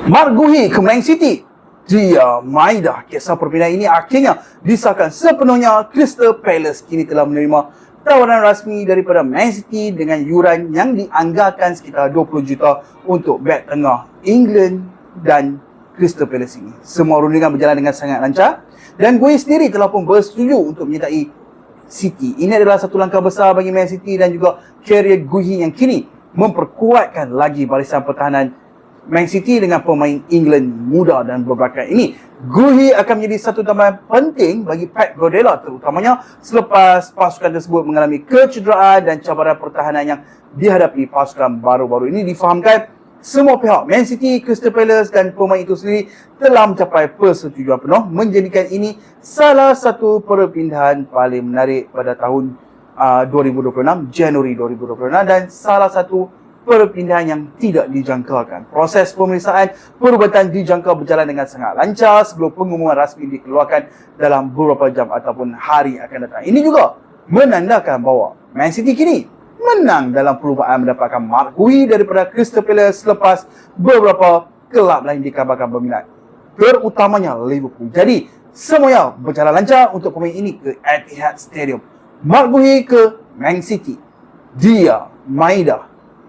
Mark Guehi ke Man City. Dia Maida. Kisah perpindahan ini akhirnya disahkan sepenuhnya. Crystal Palace kini telah menerima tawaran rasmi daripada Man City dengan yuran yang dianggarkan sekitar 20 juta untuk bek tengah England dan Crystal Palace ini. Semua rundingan berjalan dengan sangat lancar dan Guehi sendiri telah pun bersetuju untuk menyertai City. Ini adalah satu langkah besar bagi Man City dan juga karier Guehi yang kini memperkuatkan lagi barisan pertahanan Man City dengan pemain England muda dan berbakat ini. Guehi akan menjadi satu tambahan penting bagi Pep Guardiola, terutamanya selepas pasukan tersebut mengalami kecederaan dan cabaran pertahanan yang dihadapi pasukan baru-baru ini. Difahamkan semua pihak, Man City, Crystal Palace dan pemain itu sendiri telah mencapai persetujuan penuh, menjadikan ini salah satu perpindahan paling menarik pada tahun 2026, Januari 2026, dan salah satu perpindahan yang tidak dijangkakan. Proses pemeriksaan perubatan dijangka berjalan dengan sangat lancar sebelum pengumuman rasmi dikeluarkan dalam beberapa jam ataupun hari akan datang. Ini juga menandakan bahawa Man City kini menang dalam perlumbaan mendapatkan Mark Guehi daripada Crystal Palace selepas beberapa kelab lain dikabarkan berminat, terutamanya Liverpool. Jadi semuanya berjalan lancar untuk pemain ini ke Etihad Stadium. Mark Guehi ke Man City. Dia Maida.